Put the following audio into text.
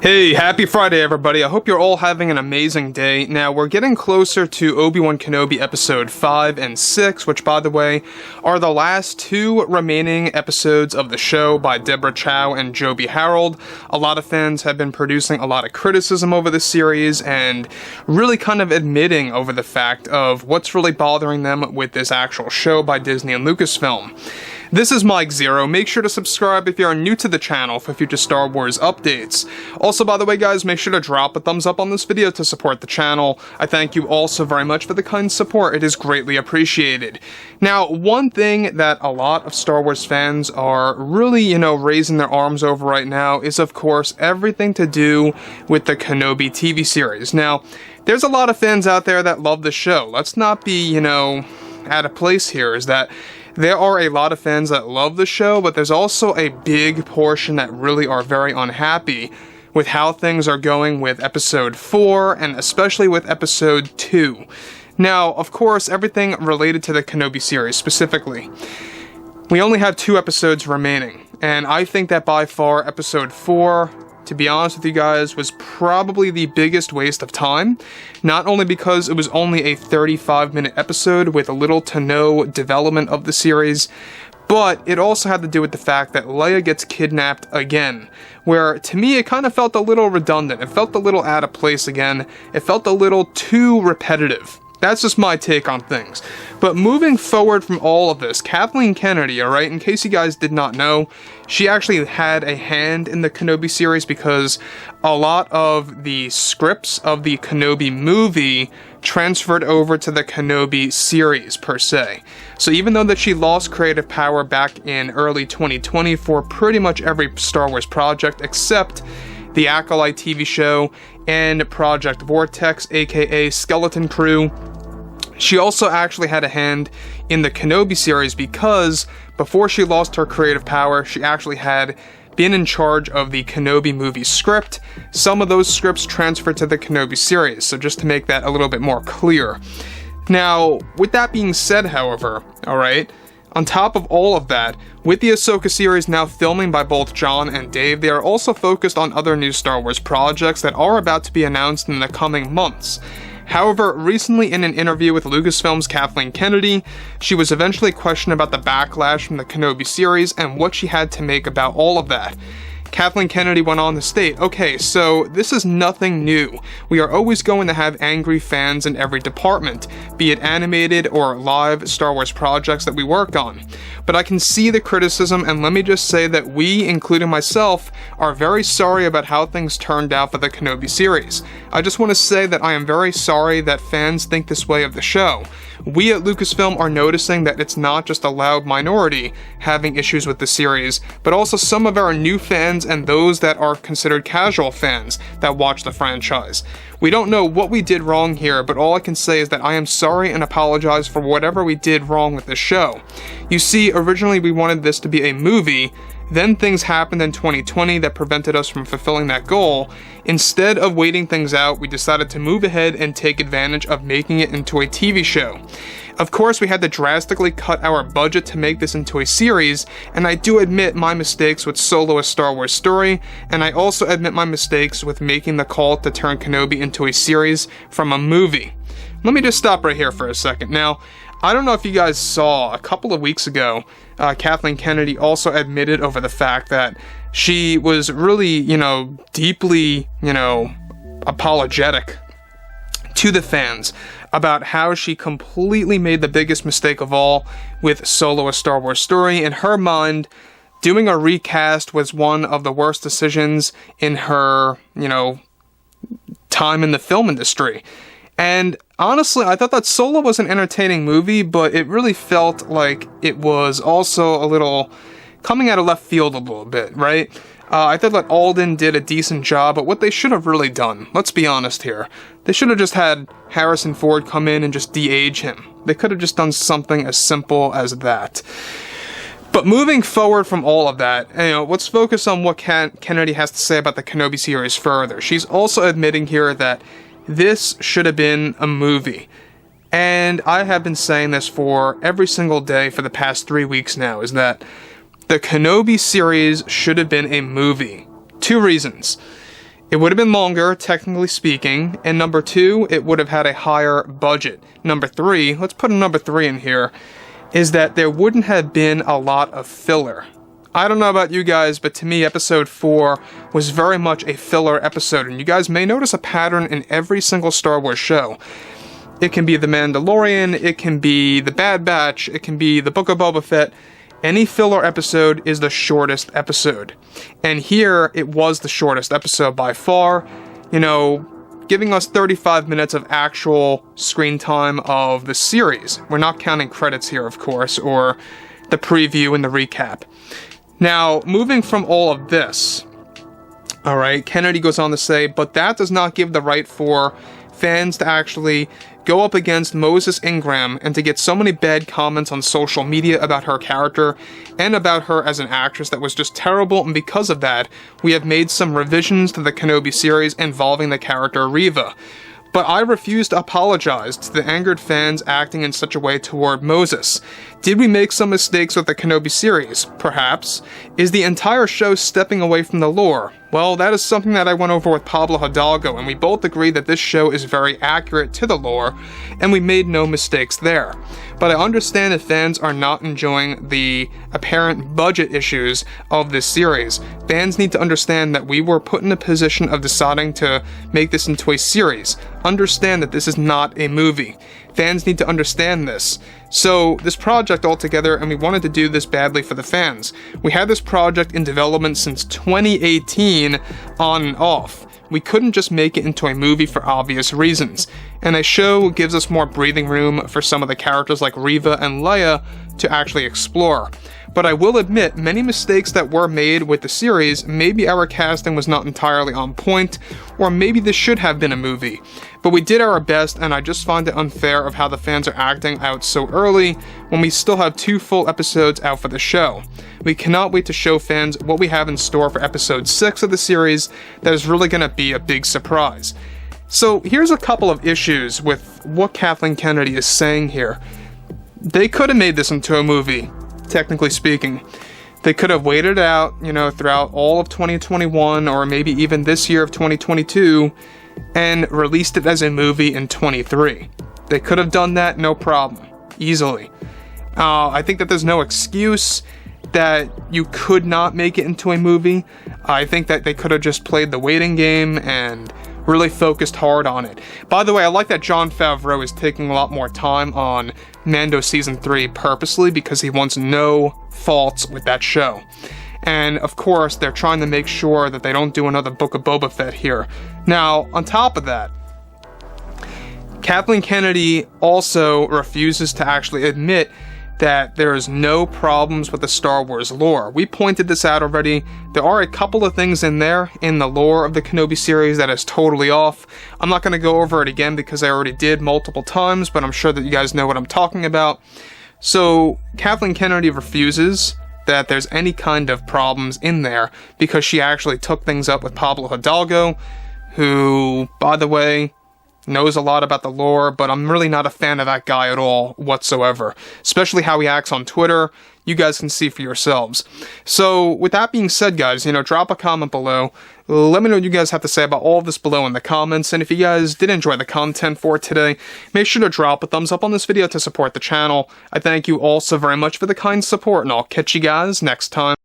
Hey, happy Friday everybody. I hope you're all having an amazing day. Now, we're getting closer to Obi-Wan Kenobi episode 5 and 6, which, by the way, are the last two remaining episodes of the show by Deborah Chow and Joby Harold. A lot of fans have been producing a lot of criticism over the series and really kind of admitting over the fact of what's really bothering them with this actual show by Disney and Lucasfilm. This is Mike Zero. Make sure to subscribe if you are new to the channel for future Star Wars updates. Also, by the way, guys, make sure to drop a thumbs up on this video to support the channel. I thank you all so very much for the kind support. It is greatly appreciated. Now, one thing that a lot of Star Wars fans are really, raising their arms over right now is, of course, everything to do with the Kenobi TV series. Now, there's a lot of fans out there that love the show. Let's not be, out of place here, is that there are a lot of fans that love the show, but there's also a big portion that really are very unhappy with how things are going with episode 4 and especially with episode 2. Now, of course, everything related to the Kenobi series specifically, we only have 2 episodes remaining, and I think that by far episode 4, to be honest with you guys, was probably the biggest waste of time, not only because it was only a 35-minute episode with little to no development of the series, but it also had to do with the fact that Leia gets kidnapped again, where to me it kind of felt a little redundant, it felt a little out of place again, it felt a little too repetitive. That's just my take on things. But moving forward from all of this, Kathleen Kennedy, alright, in case you guys did not know, she actually had a hand in the Kenobi series because a lot of the scripts of the Kenobi movie transferred over to the Kenobi series, per se. So even though that she lost creative power back in early 2020 for pretty much every Star Wars project except the Acolyte TV show and Project Vortex, aka Skeleton Crew, she also actually had a hand in the Kenobi series because before she lost her creative power, she actually had been in charge of the Kenobi movie script. Some of those scripts transferred to the Kenobi series, so just to make that a little bit more clear. Now, with that being said, however, alright, on top of all of that, with the Ahsoka series now filming by both John and Dave, they are also focused on other new Star Wars projects that are about to be announced in the coming months. However, recently in an interview with Lucasfilms' Kathleen Kennedy, she was eventually questioned about the backlash from the Kenobi series and what she had to make about all of that. Kathleen Kennedy went on to state, okay, so this is nothing new. We are always going to have angry fans in every department, be it animated or live Star Wars projects that we work on. But I can see the criticism, and let me just say that we, including myself, are very sorry about how things turned out for the Kenobi series. I just want to say that I am very sorry that fans think this way of the show. We at Lucasfilm are noticing that it's not just a loud minority having issues with the series, but also some of our new fans and those that are considered casual fans that watch the franchise. We don't know what we did wrong here, but all I can say is that I am sorry and apologize for whatever we did wrong with this show. You see, originally we wanted this to be a movie, then things happened in 2020 that prevented us from fulfilling that goal. Instead of waiting things out, we decided to move ahead and take advantage of making it into a TV show. Of course, we had to drastically cut our budget to make this into a series, and I do admit my mistakes with Solo: A Star Wars Story, and I also admit my mistakes with making the call to turn Kenobi into a series from a movie. Let me just stop right here for a second. Now, I don't know if you guys saw, a couple of weeks ago, Kathleen Kennedy also admitted over the fact that she was really, deeply, apologetic to the fans about how she completely made the biggest mistake of all with Solo: A Star Wars Story. In her mind, doing a recast was one of the worst decisions in her, time in the film industry. And honestly, I thought that Solo was an entertaining movie, but it really felt like it was also a little coming out of left field a little bit, right? I thought that Alden did a decent job, but what they should have really done, let's be honest here, they should have just had Harrison Ford come in and just de-age him. They could have just done something as simple as that. But moving forward from all of that, let's focus on what Kennedy has to say about the Kenobi series further. She's also admitting here that this should have been a movie. And I have been saying this for every single day for the past 3 weeks now, is that the Kenobi series should have been a movie. 2 reasons. It would have been longer, technically speaking, and number 2, it would have had a higher budget. Number 3, let's put a number 3 in here, is that there wouldn't have been a lot of filler. I don't know about you guys, but to me, episode 4 was very much a filler episode, and you guys may notice a pattern in every single Star Wars show. It can be The Mandalorian, it can be The Bad Batch, it can be The Book of Boba Fett. Any filler episode is the shortest episode. And here, it was the shortest episode by far, you know, giving us 35 minutes of actual screen time of the series. We're not counting credits here, of course, or the preview and the recap. Now, moving from all of this, alright, Kennedy goes on to say, but that does not give the right for fans to actually go up against Moses Ingram and to get so many bad comments on social media about her character and about her as an actress that was just terrible, and because of that, we have made some revisions to the Kenobi series involving the character Reva. But I refuse to apologize to the angered fans acting in such a way toward Moses. Did we make some mistakes with the Kenobi series? Perhaps. Is the entire show stepping away from the lore? Well, that is something that I went over with Pablo Hidalgo, and we both agree that this show is very accurate to the lore, and we made no mistakes there. But I understand if fans are not enjoying the apparent budget issues of this series. Fans need to understand that we were put in a position of deciding to make this into a series. Understand that this is not a movie. Fans need to understand this. So, this project altogether, and we wanted to do this badly for the fans. We had this project in development since 2018, on and off. We couldn't just make it into a movie for obvious reasons. And a show gives us more breathing room for some of the characters like Reva and Leia to actually explore. But I will admit, many mistakes that were made with the series, maybe our casting was not entirely on point, or maybe this should have been a movie. But we did our best, and I just find it unfair of how the fans are acting out so early, when we still have 2 full episodes out for the show. We cannot wait to show fans what we have in store for episode 6 of the series that is really going to be a big surprise. So here's a couple of issues with what Kathleen Kennedy is saying here. They could have made this into a movie, technically speaking. They could have waited out, you know, throughout all of 2021, or maybe even this year of 2022, and released it as a movie in 23. They could have done that, no problem. Easily. I think that there's no excuse that you could not make it into a movie. I think that they could have just played the waiting game and really focused hard on it. By the way, I like that Jon Favreau is taking a lot more time on Mando Season 3 purposely because he wants no faults with that show. And of course, they're trying to make sure that they don't do another Book of Boba Fett here. Now, on top of that, Kathleen Kennedy also refuses to actually admit that there is no problems with the Star Wars lore. We pointed this out already. There are a couple of things in there in the lore of the Kenobi series that is totally off. I'm not going to go over it again because I already did multiple times, but I'm sure that you guys know what I'm talking about. So, Kathleen Kennedy refuses that there's any kind of problems in there because she actually took things up with Pablo Hidalgo, who, by the way, knows a lot about the lore, but I'm really not a fan of that guy at all whatsoever. Especially how he acts on Twitter. You guys can see for yourselves. So, with that being said, guys, drop a comment below. Let me know what you guys have to say about all of this below in the comments. And if you guys did enjoy the content for today, make sure to drop a thumbs up on this video to support the channel. I thank you all so very much for the kind support, and I'll catch you guys next time.